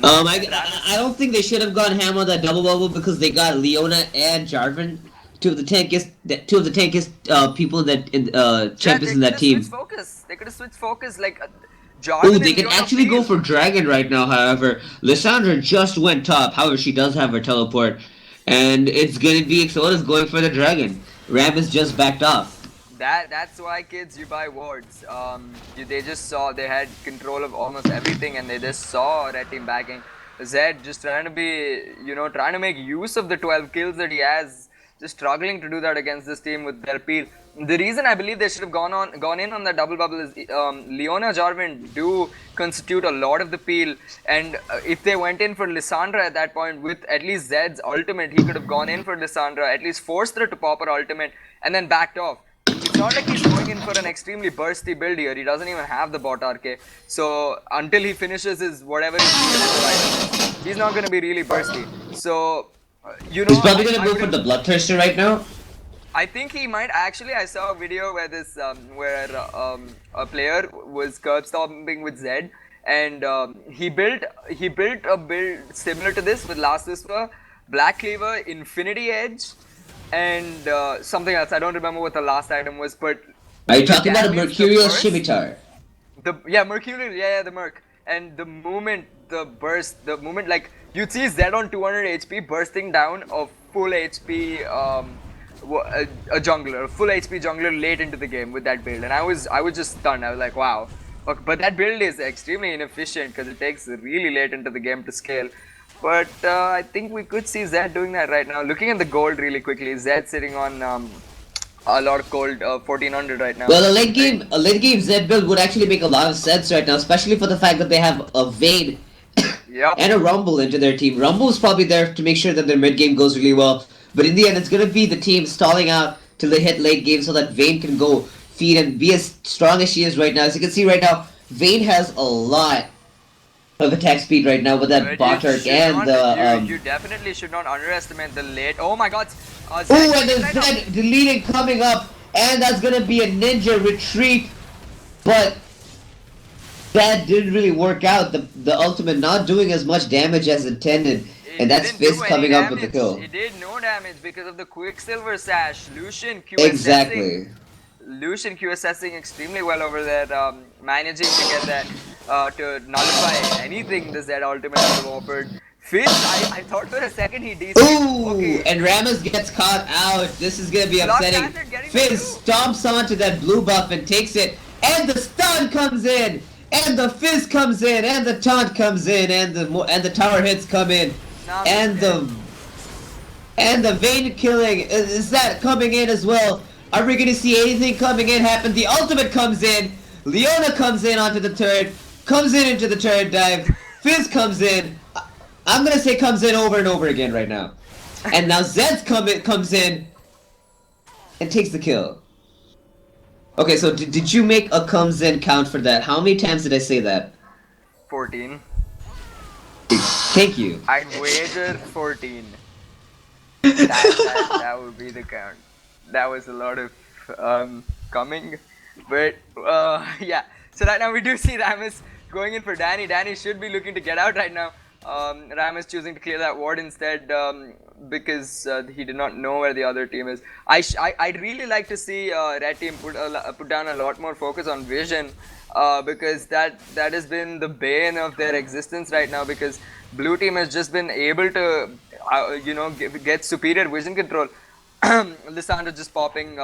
I don't think they should have gone ham on that double bubble because they got Leona and Jarvan two of the tankiest people that champions in that team. They could have switched focus. Like Oh, Jarvan they and can Leona actually go failed. for Dragon right now, however. Lissandra just went top. However, she does have her teleport. And it's gonna be Exoda's going for the Dragon. Ram is just backed off. That's why, kids, you buy wards. They just saw they had control of almost everything, and they just saw Red Team backing. Zed just trying to be, trying to make use of the 12 kills that he has. Just struggling to do that against this team with their peel. The reason I believe they should have gone in on that double bubble is Leona Jarvan do constitute a lot of the peel, and if they went in for Lissandra at that point with at least Zed's ultimate, he could have gone in for Lissandra, at least forced her to pop her ultimate, and then backed off. It's not like he's going in for an extremely bursty build here. He doesn't even have the bot RK. So until he finishes his whatever he's not going to be really bursty. So he's probably gonna go for the Bloodthirster right now. I think he might actually. I saw a video where a player was curb stomping with Zed, and he built a build similar to this with Last Whisper, Black Cleaver, Infinity Edge, and something else. I don't remember what the last item was, but are you talking about a Mercurial Scimitar? Mercurial, the Merc. And the moment like you'd see Zed on 200 HP bursting down a full HP a jungler, a full HP jungler late into the game with that build, and I was just stunned. I was like, wow. Okay, but that build is extremely inefficient because it takes really late into the game to scale. But I think we could see Zed doing that right now. Looking at the gold really quickly, Zed sitting on a lot of gold, 1400 right now. Well, a late game Zed build would actually make a lot of sense right now, especially for the fact that they have a Vayne and a Rumble into their team. Rumble is probably there to make sure that their mid game goes really well, but in the end, it's gonna be the team stalling out till they hit late game so that Vayne can go feed and be as strong as she is right now. As you can see right now, Vayne has a lot of attack speed right now with that bot arc and the you definitely should not underestimate the late. Oh my God! And the Zed deleting coming up, and that's gonna be a ninja retreat, but that didn't really work out. The ultimate not doing as much damage as intended, and that's Fizz coming up with the kill. It did no damage because of the Quicksilver Sash. Lucian QSSing extremely well over there, managing to get that to nullify anything the Zed ultimate would have offered. Fizz, I thought for a second he DC. Ooh, okay. And Rammus gets caught out. This is gonna be upsetting. Fizz stomps onto that blue buff and takes it, and the stun comes in, and the Fizz comes in, and the taunt comes in, and the tower hits come in, and the Vayne killing is that coming in as well. Are we gonna see anything coming in happen? The ultimate comes in, Leona comes in onto the turret, comes in into the turret dive, Fizz comes in. I'm gonna say comes in over and over again right now. And now Zed comes in and takes the kill. Okay, so did you make a comes in count for that? How many times did I say that? 14. Thank you. I'd wager 14. That would be the count. That was a lot of coming. But yeah. So right now we do see Rammus going in for Danny. Danny should be looking to get out right now. Ram is choosing to clear that ward instead because he did not know where the other team is. I'd really like to see Red Team put down a lot more focus on vision because that has been the bane of their existence right now, because Blue Team has just been able to get superior vision control. Lissandra just popping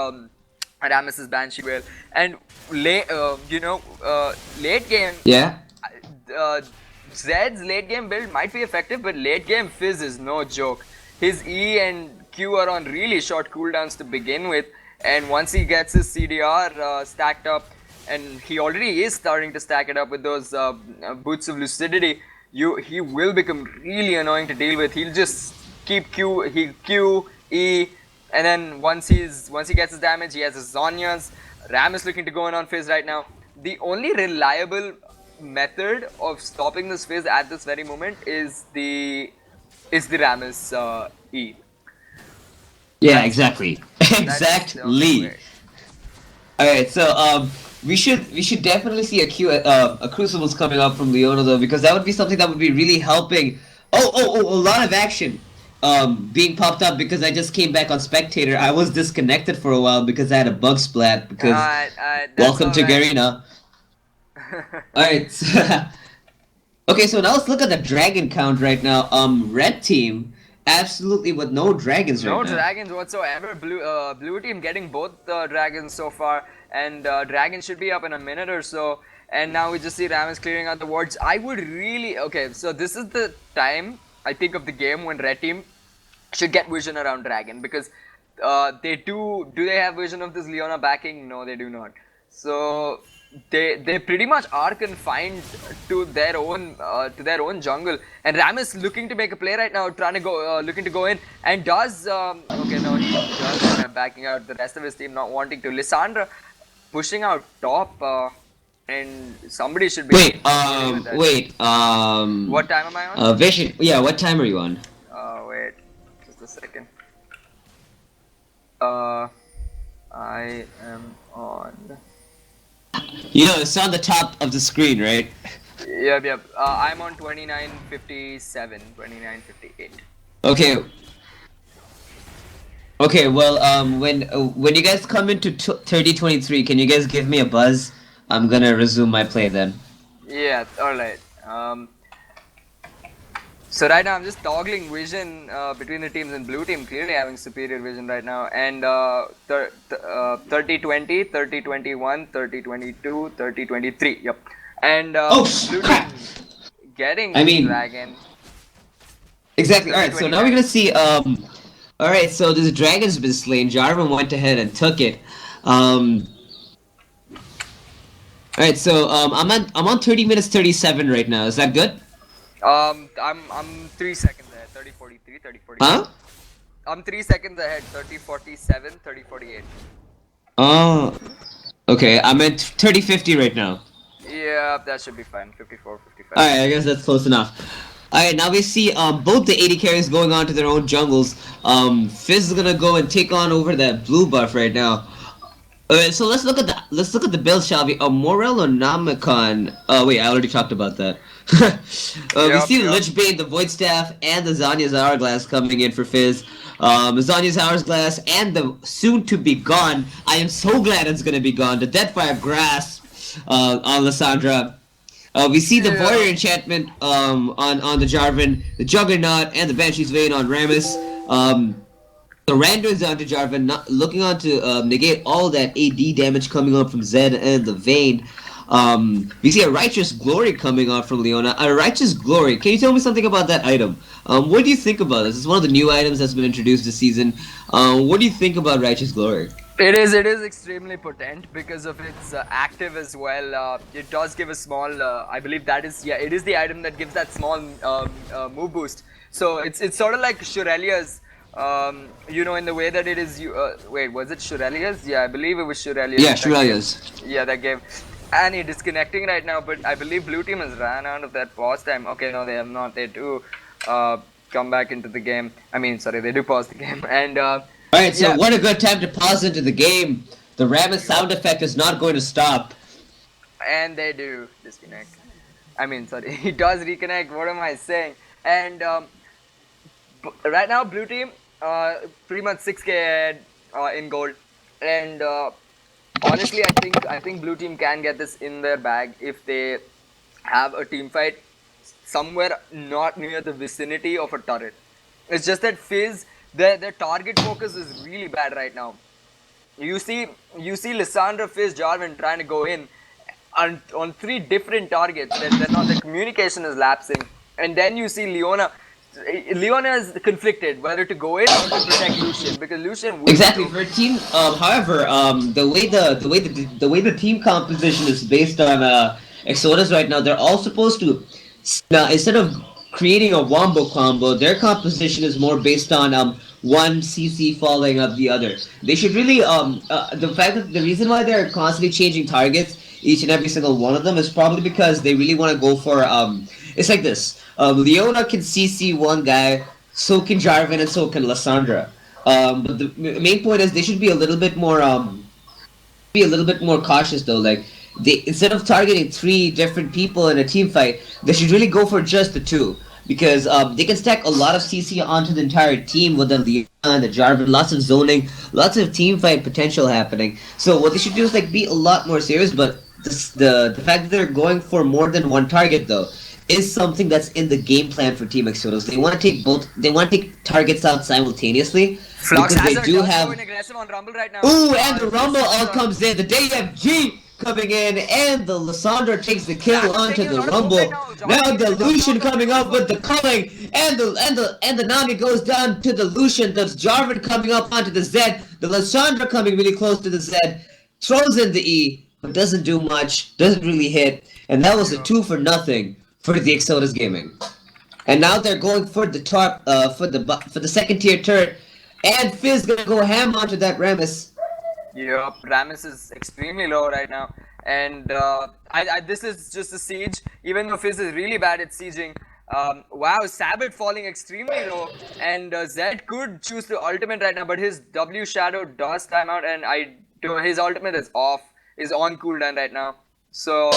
Rammus's Banshee Whale, and late game. Yeah. Zed's late game build might be effective, but late game Fizz is no joke. His E and Q are on really short cooldowns to begin with, and once he gets his CDR stacked up, and he already is starting to stack it up with those Boots of Lucidity, he will become really annoying to deal with. He'll just keep Q, E, and then once he gets his damage, he has his Zonyas. Ram is looking to go in on Fizz right now. The only reliable method of stopping this Fizz at this very moment is the Rammus E. Yeah, exactly. Exactly. Alright, so we should definitely see a Crucibles coming up from Leona though, because that would be something that would be really helping. A lot of action. being popped up because I just came back on spectator. I was disconnected for a while because I had a bug splat. Because That's welcome all to right. Garena. All right. Okay, so now let's look at the dragon count right now. Red team absolutely with no dragons right No now. dragons whatsoever. Blue team getting both dragons so far, and dragons should be up in a minute or so. And now we just see Ramus clearing out the wards. I would really okay. So this is the time I think of the game when red team should get vision around dragon, because they do. Do they have vision of this Leona backing? No, they do not. So they pretty much are confined to their own jungle, and Ram is looking to make a play right now, trying to go looking to go in, and does okay, no, he does end up backing out. The rest of his team not wanting to. Lissandra pushing out top, and somebody should be dealing with that. What time am I on? Vision, yeah, what time are you on? Wait, just a second. I am on. You know, it's on the top of the screen, right? Yep. I'm on 29:57, 29:58. Okay. Okay, well, when you guys come into 3023, can you guys give me a buzz? I'm gonna resume my play then. Yeah, alright. So right now I'm just toggling vision between the teams, and blue team clearly having superior vision right now. And 30-20, 30-21, 30-22, 30-23. Yep. And blue crap! team getting I mean, dragon. exactly. All right, so now we're gonna see. All right, so this dragon's been slain. Jarvan went ahead and took it. All right, so I'm on 30 minutes 37 right now. Is that good? I'm 3 seconds ahead. 30-43, 30-48. Huh? I'm 3 seconds ahead. 30-47, 30-48. Oh, okay. I'm at 30-50 right now. Yeah, that should be fine. 54, 55. Alright, I guess that's close enough. Alright, now we see both the AD carries going on to their own jungles. Fizz is gonna go and take on over that blue buff right now. Alright, so let's look at the build, shall we? Morel or Namicon? Wait, I already talked about that. We see the Lich Bane, the Void Staff, and the Zanya's Hourglass coming in for Fizz. Zanya's Hourglass and the soon-to-be gone. I am so glad it's gonna be gone. The Deadfire Grasp on Lissandra. We see the Warrior Enchantment on the Jarvan, the Juggernaut, and the Banshee's Vein on Rammus. The Rando is onto Jarvan, looking on to negate all that AD damage coming up from Zed and the Vayne. We see a Righteous Glory coming on from Leona. A Righteous Glory. Can you tell me something about that item? What do you think about this? It's one of the new items that's been introduced this season. What do you think about Righteous Glory? It is extremely potent because of its active as well. It does give a small, I believe that is, yeah, it is the item that gives that small move boost. So it's sort of like Shurelia's, you know, in the way that it is, wait, was it Shurelia's? Yeah, I believe it was Shurelia's. Yeah, Shurelia's. Yeah, that gave. And it is connecting right now, but I believe blue team has ran out of that pause time. Okay, no, they have not. They do come back into the game. I mean, sorry, they do pause the game. And alright, so what a good time to pause into the game. The Rammus sound effect is not going to stop. And they do disconnect. I mean, sorry, he does reconnect. What am I saying? And right now, blue team pretty much 6k ahead in gold. And honestly, I think blue team can get this in their bag if they have a team fight somewhere not near the vicinity of a turret. It's just that Fizz, their target focus is really bad right now. You see Lissandra, Fizz, Jarvan trying to go in on 3 different targets. They're not, the communication is lapsing. And then you see Leona. Leona is conflicted whether to go in or to protect Lucian, because Lucian will exactly for a team. However, the way the team composition is based on Exodus right now, they're all supposed to instead of creating a wombo combo, their composition is more based on one CC following up the other. They should really the fact that the reason why they're constantly changing targets each and every single one of them is probably because they really want to go for it's like this. Leona can CC one guy, so can Jarvan, and so can Lissandra. But the main point is they should be a little bit more cautious though. Like they, instead of targeting 3 different people in a team fight, they should really go for just the 2. because they can stack a lot of CC onto the entire team with the Leona and the Jarvan, lots of zoning, lots of team fight potential happening. So what they should do is like be a lot more serious. But the fact that they're going for more than one target though is something that's in the game plan for Team Exodus. They want to take both. They want to take targets out simultaneously Flux because they Hazard do does have. go in aggressive on Rumble right now. Ooh, and the This Rumble is, all comes in. The DFG coming in, and the Lissandra takes the kill Dragon's onto taking a the lot of Rumble. movement now. Now the Jarvan Lucian is the coming up with the beautiful. culling, and the Nami goes down to the Lucian. The Jarvan coming up onto the Zed. The Lissandra coming really close to the Zed. Throws in the E, but doesn't do much. Doesn't really hit, and that was a 2-for-0 for the Exodus Gaming. And now they're going for the top, for the second tier turret, and Fizz gonna go ham onto that Rammus. Yup, Rammus is extremely low right now, and this is just a siege. Even though Fizz is really bad at sieging. Wow, Sabbath falling extremely low, and Zed could choose to ultimate right now, but his W Shadow does time out, and his ultimate is off, is on cooldown right now. So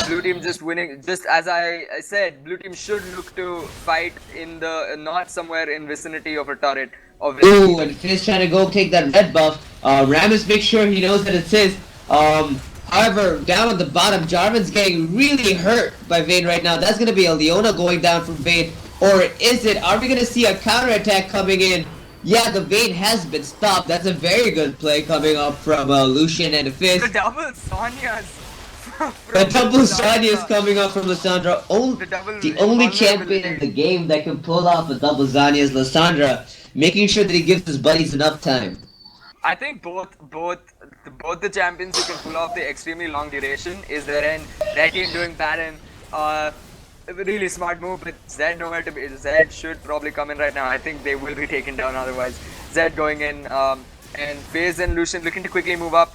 blue team just winning. Just as I said, blue team should look to fight in the not somewhere in vicinity of a turret. Ooh, and Fizz trying to go take that red buff. Rammus makes sure he knows that it's his. However, down at the bottom, Jarvan's getting really hurt by Vayne right now. That's gonna be a Leona going down from Vayne. Or is it? Are we gonna see a counterattack coming in? Yeah, the Vayne has been stopped. That's a very good play coming up from Lucian and Fizz. The double Sonias. The double Zanya is coming up from Lissandra. The only champion in the game that can pull off a double Zanya is Lissandra, making sure that he gives his buddies enough time. I think both the champions who can pull off the extremely long duration is there, and Red Team doing Baron. A really smart move, but Zed nowhere to be. Zed should probably come in right now. I think they will be taken down otherwise. Zed going in, and Fizz and Lucian looking to quickly move up.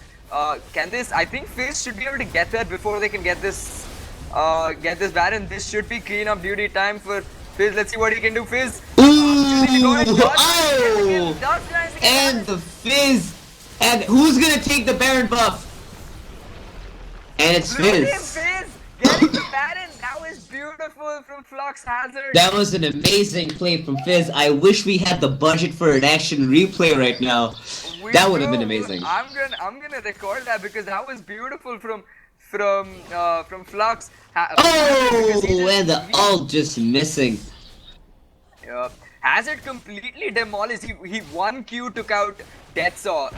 Can this? I think Fizz should be able to get that before they can get this Baron. This should be clean up duty time for Fizz. Let's see what he can do, Fizz. Oh! And the Fizz, and who's gonna take the Baron buff? And it's Fizz. Fizz getting the Baron. That was beautiful from Flux Hazard. That was an amazing play from Fizz. I wish we had the budget for an action replay right now. That would have been amazing. I'm gonna record that because that was beautiful from Flux. And the ult just missing. Yeah. Hazard completely demolished. He 1Q took out Deathsaw.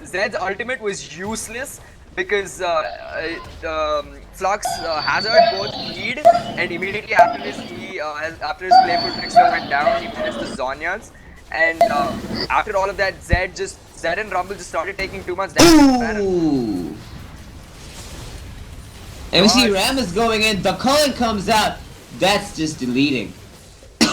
Zed's ultimate was useless because Flux Hazard both E'd, and immediately after after his playful trickster went down, he finished the Zonyas. And after all of that, Zed and Rumble just started taking too much damage. Ooh! And we see Rammus going in, the culling comes out, that's just deleting.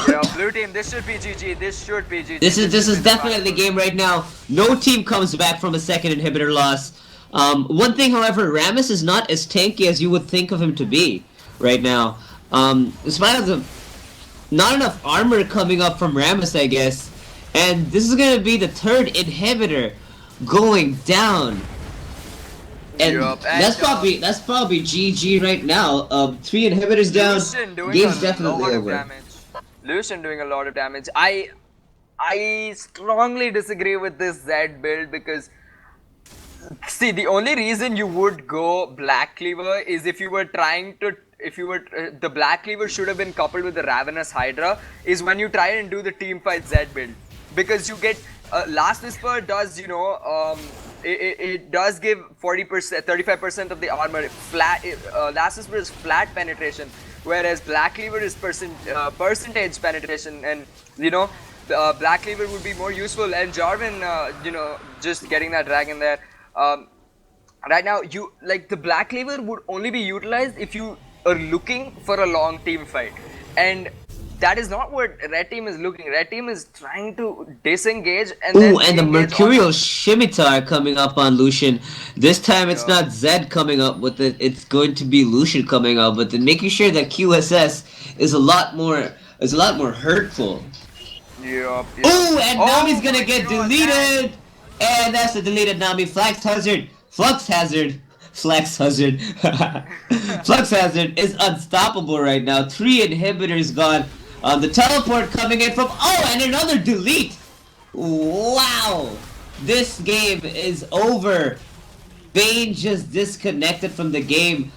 Yeah, blue team, this should be GG, this should be GG. This is definitely the game right now. No team comes back from a second inhibitor loss. One thing, however, Rammus is not as tanky as you would think of him to be right now. In spite of the not enough armor coming up from Rammus, I guess. And this is gonna be the third inhibitor going down. And that's probably GG right now. 3 inhibitors down. Game's definitely over. Lucian doing a lot of damage. I strongly disagree with this Zed build because see, the only reason you would go Black Cleaver is if you were trying to the Black Cleaver should have been coupled with the Ravenous Hydra is when you try and do the team fight Zed build, because you get Last Whisper does it does give 40%, 35% of the armor flat. Last Whisper is flat penetration, whereas Black Cleaver is percentage penetration, and Black Cleaver would be more useful. And Jarvan, just getting that dragon there. Right now, the Black Cleaver would only be utilized if you are looking for a long team fight, and that is not what Red Team is looking. Red Team is trying to disengage and and the Mercurial Scimitar coming up on Lucian. This time it's not Zed coming up with it, it's going to be Lucian coming up with it, making sure that QSS is a lot more hurtful. Yep. Oh, and Nami's gonna get deleted! And that's the deleted Nami. Flux Hazard Flex Hazard. Flux Hazard is unstoppable right now. 3 inhibitors gone. The teleport coming in from... Oh, and another delete! Wow! This game is over. Vayne just disconnected from the game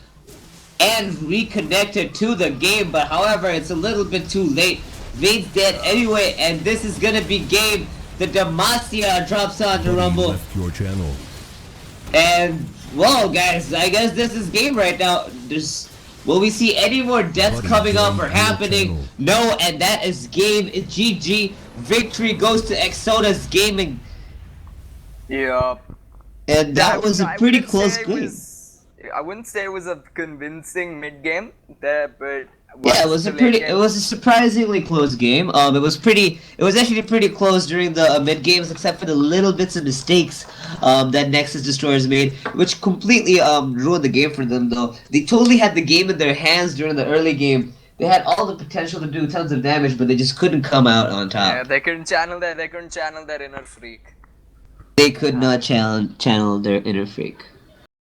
and reconnected to the game, but however, it's a little bit too late. Vayne's dead anyway, and this is gonna be game. The Demacia drops on to Rumble. Left your channel. And, well, guys, I guess this is game right now. Will we see any more deaths coming up or happening? No, and that is game. It's GG. Victory goes to Exoda's Gaming. Yup. And that was a pretty close game. I wouldn't say it was a convincing mid game, but yeah, it was a surprisingly close game. It was actually pretty close during the mid games, except for the little bits of mistakes that Nexus Destroyers made, which completely ruined the game for them. Though they totally had the game in their hands during the early game. They had all the potential to do tons of damage, but they just couldn't come out on top. Yeah, they couldn't channel their inner freak. They could not channel their inner freak.